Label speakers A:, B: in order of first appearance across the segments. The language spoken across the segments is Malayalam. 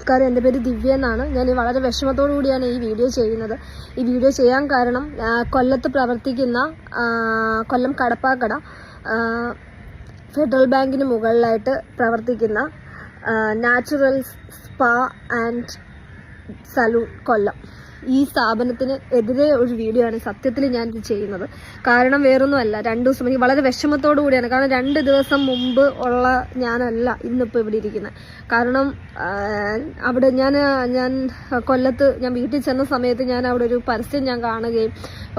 A: നമസ്കാരം, എൻ്റെ പേര് ദിവ്യ എന്നാണ്. ഞാൻ വളരെ വിഷമത്തോടു കൂടിയാണ് ഈ വീഡിയോ ചെയ്യുന്നത്. ഈ വീഡിയോ ചെയ്യാൻ കാരണം കൊല്ലത്ത് പ്രവർത്തിക്കുന്ന കൊല്ലം കടപ്പാക്കട ഫെഡറൽ ബാങ്കിന് മുകളിലായിട്ട് പ്രവർത്തിക്കുന്ന നാച്ചുറൽ സ്പാ ആൻഡ് സലൂൺ കൊല്ലം, ഈ സ്ഥാപനത്തിന് എതിരെ ഒരു വീഡിയോ ആണ് സത്യത്തിൽ ഞാനിത് ചെയ്യുന്നത്. കാരണം വേറൊന്നുമല്ല, 2 ദിവസം എനിക്ക് വളരെ വിഷമത്തോടു കൂടിയാണ്. കാരണം 2 ദിവസം മുമ്പ് ഉള്ള ഞാനല്ല ഇന്നിപ്പോൾ ഇവിടെ ഇരിക്കുന്നത്. കാരണം അവിടെ ഞാൻ കൊല്ലത്ത് ഞാൻ വീട്ടിൽ ചെന്ന സമയത്ത് ഞാൻ അവിടെ ഒരു പരസ്യം ഞാൻ കാണുകയും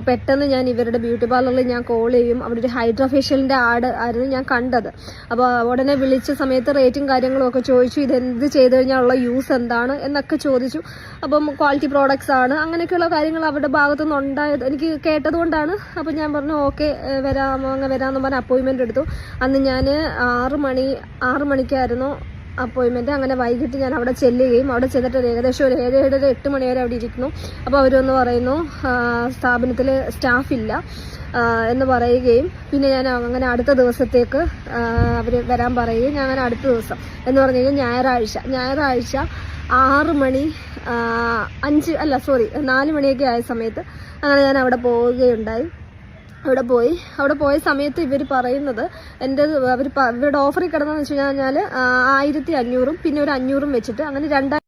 A: പെട്ടെന്ന് ഞാൻ ഇവരുടെ ബ്യൂട്ടി പാർലറിൽ ഞാൻ കോൾ ചെയ്യും. അവിടെ ഒരു ഹൈഡ്രാ ഫേഷ്യലിൻ്റെ ആഡ് ആയിരുന്നു ഞാൻ കണ്ടത്. അപ്പോൾ ഉടനെ വിളിച്ച സമയത്ത് റേറ്റും കാര്യങ്ങളും ഒക്കെ ചോദിച്ചു, ഇതെന്ത് ചെയ്ത് കഴിഞ്ഞാലുള്ള യൂസ് എന്താണ് എന്നൊക്കെ ചോദിച്ചു. അപ്പം ക്വാളിറ്റി പ്രോഡക്ട്സ് ആണ്, അങ്ങനെയൊക്കെയുള്ള കാര്യങ്ങൾ അവരുടെ ഭാഗത്തുനിന്ന് ഉണ്ടായത് എനിക്ക് കേട്ടതുകൊണ്ടാണ്. അപ്പം ഞാൻ പറഞ്ഞു ഓക്കെ വരാമെന്ന് പറഞ്ഞ് അപ്പോയിൻമെൻ്റ് എടുത്തു. അന്ന് ഞാൻ 6 മണിക്കായിരുന്നു അപ്പോയിൻമെൻറ്റ്. അങ്ങനെ വൈകിട്ട് ഞാൻ അവിടെ ചെല്ലുകയും അവിടെ ചെന്നിട്ട് ഏകദേശം ഒരു 7-8 മണി വരെ അവിടെ ഇരിക്കുന്നു. അപ്പോൾ അവരൊന്ന് പറയുന്നു സ്ഥാപനത്തിൽ സ്റ്റാഫില്ല എന്ന് പറയുകയും പിന്നെ ഞാൻ അങ്ങനെ അടുത്ത ദിവസത്തേക്ക് അവർ വരാൻ പറയുകയും ഞാൻ അങ്ങനെ അടുത്ത ദിവസം എന്ന് പറഞ്ഞു കഴിഞ്ഞാൽ ഞായറാഴ്ച 4 മണിയൊക്കെ ആയ സമയത്ത് അങ്ങനെ ഞാൻ അവിടെ പോവുകയുണ്ടായി. അവിടെ പോയ സമയത്ത് ഇവർ പറയുന്നത് ഇവരുടെ ഓഫറിൽ കിടന്നതെന്ന് വെച്ച് കഴിഞ്ഞാൽ 1500 പിന്നെ ഒരു 500 വെച്ചിട്ട് അങ്ങനെ 2000